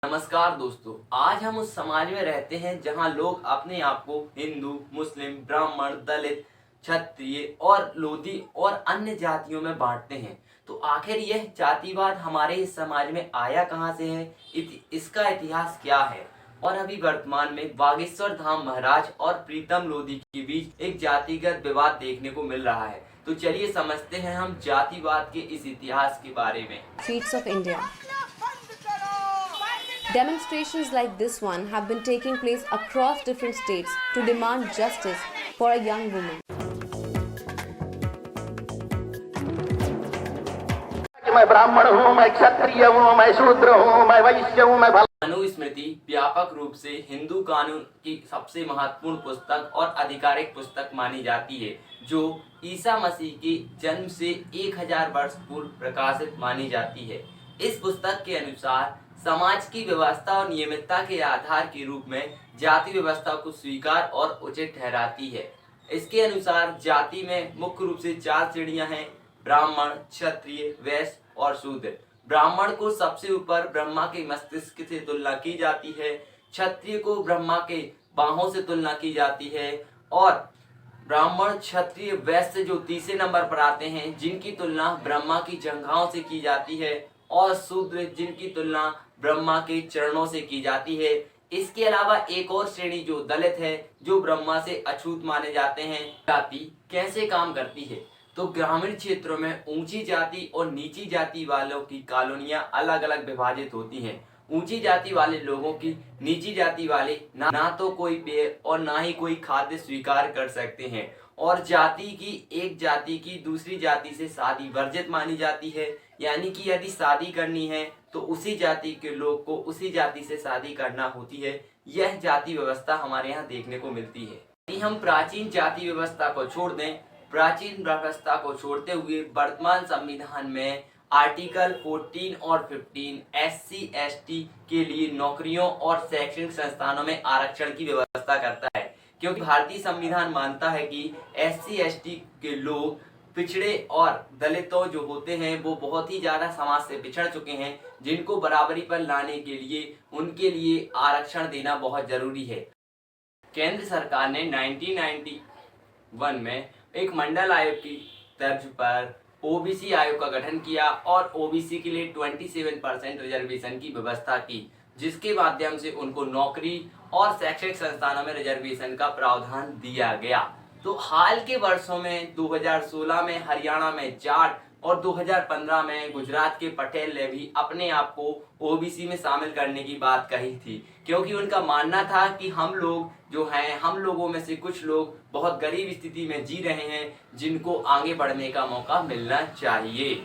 नमस्कार दोस्तों, आज हम उस समाज में रहते हैं जहां लोग अपने आप को हिंदू, मुस्लिम, ब्राह्मण, दलित, क्षत्रिय और लोधी और अन्य जातियों में बांटते हैं। तो आखिर यह जातिवाद हमारे इस समाज में आया कहां से है, इसका इतिहास क्या है और अभी वर्तमान में बागेश्वर धाम महाराज और प्रीतम लोधी के बीच एक जातिगत विवाद देखने को मिल रहा है। तो चलिए समझते हैं हम जातिवाद के इस इतिहास के बारे में। Streets of India. Demonstrations like this one have been taking place across different states to demand justice for a young woman. मैं ब्राह्मण हूँ, मैं क्षत्रिय हूँ, मैं शूद्र हूँ, मैं वैश्य हूँ, मैं मनुस्मृति व्यापक रूप से हिंदू कानून की सबसे महत्वपूर्ण पुस्तक और आधिकारिक पुस्तक मानी जाती है, जो ईसा मसीह के जन्म से 1000 वर्ष पूर्व प्रकाशित मानी जाती है। इस पुस्तक के अनुसार समाज की व्यवस्था और नियमितता के आधार के रूप में जाति व्यवस्था को स्वीकार और उचित ठहराती है। इसके अनुसार जाति में मुख्य रूप से 4 श्रेणियां हैं: ब्राह्मण, क्षत्रिय, वैश्य और शूद्र। ब्राह्मण को सबसे ऊपर ब्रह्मा के मस्तिष्क से तुलना की जाती है, क्षत्रिय को ब्रह्मा के बाहों से तुलना की जाती है और ब्राह्मण, क्षत्रिय, वैश्य जो तीसरे नंबर पर आते हैं, जिनकी तुलना ब्रह्मा की जंघाओं से की जाती है और शूद्र जिनकी तुलना ब्रह्मा के चरणों से की जाती है। इसके अलावा एक और श्रेणी जो दलित है, जो ब्रह्मा से अछूत माने जाते हैं। जाति कैसे काम करती है? तो ग्रामीण क्षेत्रों में ऊंची जाति और नीची जाति वालों की कॉलोनियां अलग अलग विभाजित होती हैं। ऊंची जाति वाले लोगों की नीची जाति वाले ना तो कोई पेय और ना ही कोई खाद्य स्वीकार कर सकते हैं और जाति की एक जाति की दूसरी जाति से शादी वर्जित मानी जाती है। यानी कि यदि शादी करनी है तो उसी जाति के लोग को उसी जाति से शादी करना होती है। यह जाति व्यवस्था हमारे यहाँ देखने को मिलती है। यदि हम प्राचीन जाति व्यवस्था को छोड़ दें, प्राचीन व्यवस्था को छोड़ते हुए वर्तमान संविधान में आर्टिकल 14 और 15 SC ST के लिए नौकरियों और शैक्षणिक संस्थानों में आरक्षण की व्यवस्था करता है, क्योंकि भारतीय संविधान मानता है कि SC ST के लोग पिछड़े और दलितों जो होते हैं वो बहुत ही ज्यादा समाज से पिछड़ चुके हैं, जिनको बराबरी पर लाने के लिए उनके लिए आरक्षण देना बहुत जरूरी है। केंद्र सरकार ने 1991 में एक मंडल आयोग की तर्ज पर ओबीसी आयोग का गठन किया और ओबीसी के लिए 27% रिजर्वेशन की व्यवस्था की, जिसके माध्यम से उनको नौकरी और शैक्षणिक संस्थानों में रिजर्वेशन का प्रावधान दिया गया। तो हाल के वर्षों में 2016 में हरियाणा में जाट और 2015 में गुजरात के पटेल ने भी अपने आप को ओबीसी में शामिल करने की बात कही थी, क्योंकि उनका मानना था कि हम लोग जो हैं, हम लोगों में से कुछ लोग बहुत गरीब स्थिति में जी रहे हैं, जिनको आगे बढ़ने का मौका मिलना चाहिए।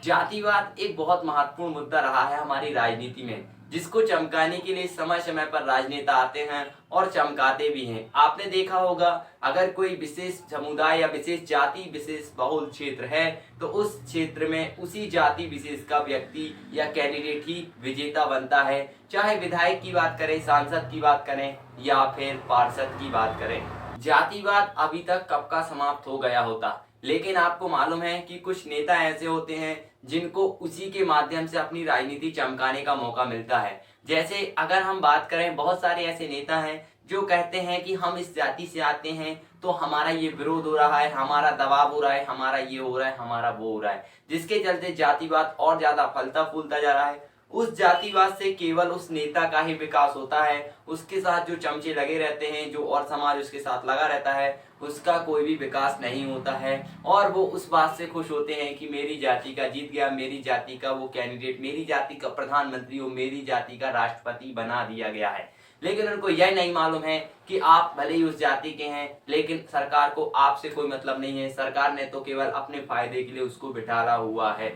जातिवाद एक बहुत महत्वपूर्ण मुद्दा रहा है हमारी राजनीति में, जिसको चमकाने के लिए समय समय पर राजनेता आते हैं और चमकाते भी हैं। आपने देखा होगा, अगर कोई विशेष समुदाय या विशेष जाति विशेष बहुल क्षेत्र है तो उस क्षेत्र में उसी जाति विशेष का व्यक्ति या कैंडिडेट ही विजेता बनता है, चाहे विधायक की बात करें, सांसद की बात करें या फिर पार्षद की बात करें। जातिवाद अभी तक कब का समाप्त हो गया होता, लेकिन आपको मालूम है कि कुछ नेता ऐसे होते हैं जिनको उसी के माध्यम से अपनी राजनीति चमकाने का मौका मिलता है। जैसे अगर हम बात करें, बहुत सारे ऐसे नेता हैं जो कहते हैं कि हम इस जाति से आते हैं तो हमारा ये विरोध हो रहा है, हमारा दबाव हो रहा है, हमारा ये हो रहा है, हमारा वो हो रहा है, जिसके चलते जातिवाद और ज्यादा फलता फूलता जा रहा है। उस जातिवाद से केवल उस नेता का ही विकास होता है, उसके साथ जो चमचे लगे रहते हैं, जो और समाज उसके साथ लगा रहता है, उसका कोई भी विकास नहीं होता है और वो उस बात से खुश होते हैं कि मेरी जाति का जीत गया, मेरी जाति का वो कैंडिडेट, मेरी जाति का प्रधानमंत्री हो, मेरी जाति का राष्ट्रपति बना दिया गया है। लेकिन उनको यह नहीं मालूम है कि आप भले ही उस जाति के हैं, लेकिन सरकार को आपसे कोई मतलब नहीं है। सरकार ने तो केवल अपने फायदे के लिए उसको बिठाला हुआ है।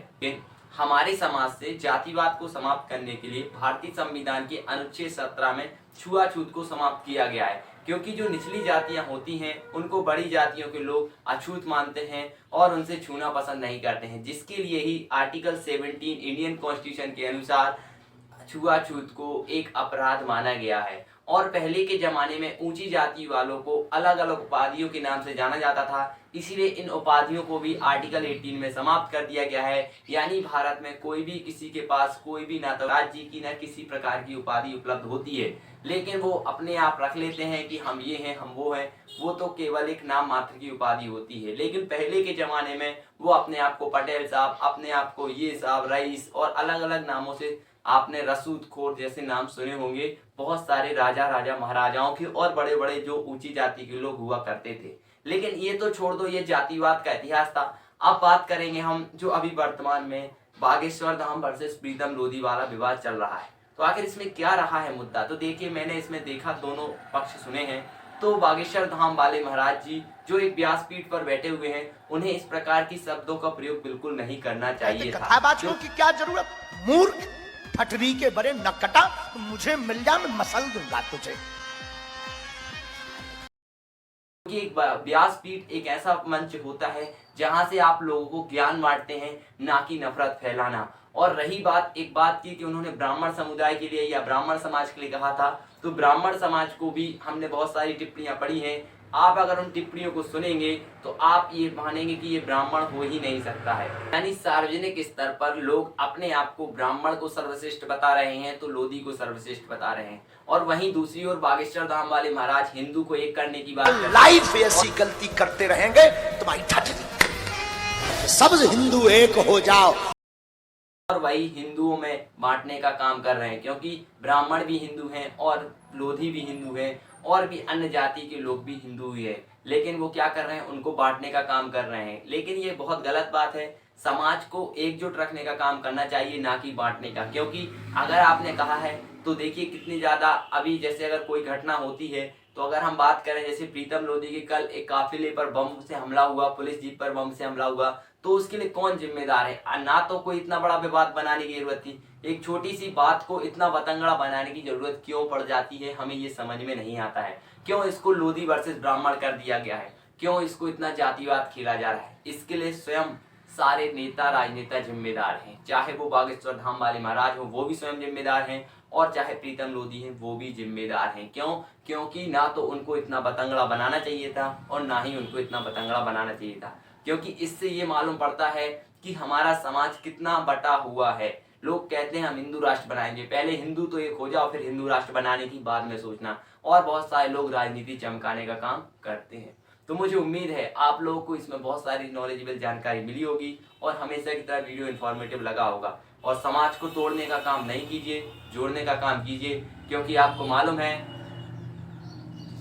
हमारे समाज से जातिवाद को समाप्त करने के लिए भारतीय संविधान के अनुच्छेद 17 में छुआछूत को समाप्त किया गया है, क्योंकि जो निचली जातियां होती हैं उनको बड़ी जातियों के लोग अछूत मानते हैं और उनसे छूना पसंद नहीं करते हैं, जिसके लिए ही आर्टिकल 17 इंडियन कॉन्स्टिट्यूशन के अनुसार छुआछूत को एक अपराध माना गया है। और पहले के जमाने में ऊंची जाति वालों को अलग अलग उपाधियों के नाम से जाना जाता था, इसीलिए इन उपाधियों को भी आर्टिकल 18 में समाप्त कर दिया गया है। यानी भारत में कोई भी किसी के पास कोई भी ना तो राज्य की ना किसी प्रकार की उपाधि उपलब्ध होती है, लेकिन वो अपने आप रख लेते हैं कि हम ये हैं हम वो हैं। वो तो केवल एक नाम मात्र की उपाधि होती है। लेकिन पहले के जमाने में वो अपने आप को पटेल साहब, अपने आप को ये साहब, रईस और अलग अलग नामों से, आपने रसूदखोर जैसे नाम सुने होंगे, बहुत सारे राजा राजा महाराजाओं के और बड़े बड़े जो ऊंची जाति के लोग हुआ करते थे। लेकिन ये तो छोड़ दो, ये जातिवाद का इतिहास था। अब बात करेंगे हम जो अभी वर्तमान में बागेश्वर धाम वर्सेस प्रीतम लोधी वाला विवाद चल रहा है। तो आखिर इसमें क्या रहा है मुद्दा, तो देखिए मैंने इसमें देखा, दोनों पक्ष सुने हैं। तो बागेश्वर धाम वाले महाराज जी जो एक व्यासपीठ पर बैठे हुए हैं, उन्हें इस प्रकार की शब्दों का प्रयोग बिल्कुल नहीं करना चाहिए था। कथावाचकों की क्या जरूरत, मूर्ख फटरी के बड़े नकटा, मुझे मिल जा मैं मसल दूंगा तुझे। कि एक व्यासपीठ एक ऐसा मंच होता है जहां से आप लोगों को ज्ञान बांटते हैं, ना कि नफरत फैलाना। और रही बात एक बात की कि उन्होंने ब्राह्मण समुदाय के लिए या ब्राह्मण समाज के लिए कहा था, तो ब्राह्मण समाज को भी हमने बहुत सारी टिप्पणियां पढ़ी हैं। आप अगर उन टिप्पणियों को सुनेंगे तो आप ये मानेंगे कि ये ब्राह्मण हो ही नहीं सकता है। यानी सार्वजनिक स्तर पर लोग अपने आप को ब्राह्मण को सर्वश्रेष्ठ बता रहे हैं, तो लोधी को सर्वश्रेष्ठ बता रहे हैं। और वहीं दूसरी ओर बागेश्वर धाम वाले महाराज हिंदू को एक करने की बात लाइफ ऐसी गलती करते रहेंगे तुम्हारी ठटरी, सब हिंदू एक हो जाओ, और वही हिंदुओं में बांटने का काम कर रहे हैं। क्योंकि ब्राह्मण भी हिंदू हैं और लोधी भी हिंदू हैं और भी अन्य जाति के लोग भी हिंदू ही है, लेकिन वो क्या कर रहे हैं, उनको बांटने का काम कर रहे हैं। लेकिन ये बहुत गलत बात है। समाज को एकजुट रखने का काम करना चाहिए, ना कि बांटने का। क्योंकि अगर आपने कहा है तो देखिए कितनी ज्यादा अभी जैसे अगर कोई घटना होती है, तो अगर हम बात करें जैसे प्रीतम लोधी के कल एक काफिले पर बम से हमला हुआ, पुलिस जीप पर बम से हमला हुआ, तो उसके लिए कौन जिम्मेदार है। ना तो कोई इतना बड़ा विवाद बनाने की जरूरत थी, एक छोटी सी बात को इतना बतंगड़ा बनाने की जरूरत क्यों पड़ जाती है, हमें ये समझ में नहीं आता है। क्यों इसको लोधी वर्सेस ब्राह्मण कर दिया गया है, क्यों इसको इतना जातिवाद खेला जा रहा है। इसके लिए स्वयं सारे नेता राजनेता जिम्मेदार हैं, चाहे वो बागेश्वर धाम वाले महाराज हो वो भी स्वयं जिम्मेदार हैं, और चाहे प्रीतम लोधी हैं वो भी जिम्मेदार हैं। क्यों? क्योंकि ना तो उनको इतना बतंगड़ा बनाना चाहिए था और ना ही उनको इतना बतंगड़ा बनाना चाहिए था। क्योंकि इससे ये मालूम पड़ता है कि हमारा समाज कितना बटा हुआ है। लोग कहते हैं हम हिंदू राष्ट्र बनाएंगे, पहले हिंदू तो एक हो जाओ, फिर हिंदू राष्ट्र बनाने की बाद में सोचना। और बहुत सारे लोग राजनीति चमकाने का काम करते हैं। तो मुझे उम्मीद है आप लोगों को इसमें बहुत सारी नॉलेजेबल जानकारी मिली होगी और हमेशा की तरह वीडियो इन्फॉर्मेटिव लगा होगा। और समाज को तोड़ने का काम नहीं कीजिए, जोड़ने का काम कीजिए। क्योंकि आपको मालूम है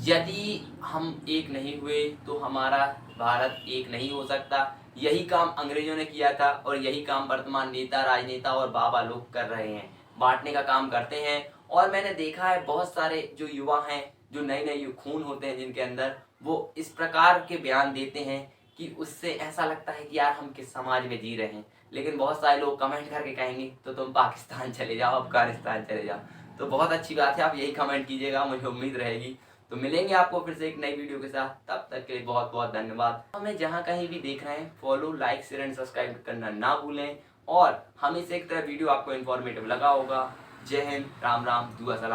यदि हम एक नहीं हुए तो हमारा भारत एक नहीं हो सकता। यही काम अंग्रेजों ने किया था और यही काम वर्तमान नेता राजनेता और बाबा लोग कर रहे हैं, बांटने का काम करते हैं। और मैंने देखा है बहुत सारे जो युवा हैं, जो नए नए खून होते हैं जिनके अंदर, वो इस प्रकार के बयान देते हैं कि उससे ऐसा लगता है कि यार हम किस समाज में जी रहे हैं। लेकिन बहुत सारे लोग कमेंट करके कहेंगे तो तुम पाकिस्तान चले जाओ, अफगानिस्तान चले जाओ। तो बहुत अच्छी बात है, आप यही कमेंट कीजिएगा, मुझे उम्मीद रहेगी। तो मिलेंगे आपको फिर से एक नई वीडियो के साथ, तब तक के लिए बहुत बहुत धन्यवाद। हमें जहाँ कहीं भी देख रहे हैं follow, like, share and subscribe करना ना भूलें। और हमेशा एक तरह वीडियो आपको इन्फॉर्मेटिव लगा होगा। जय हिंद, राम राम, दुआ सलाम।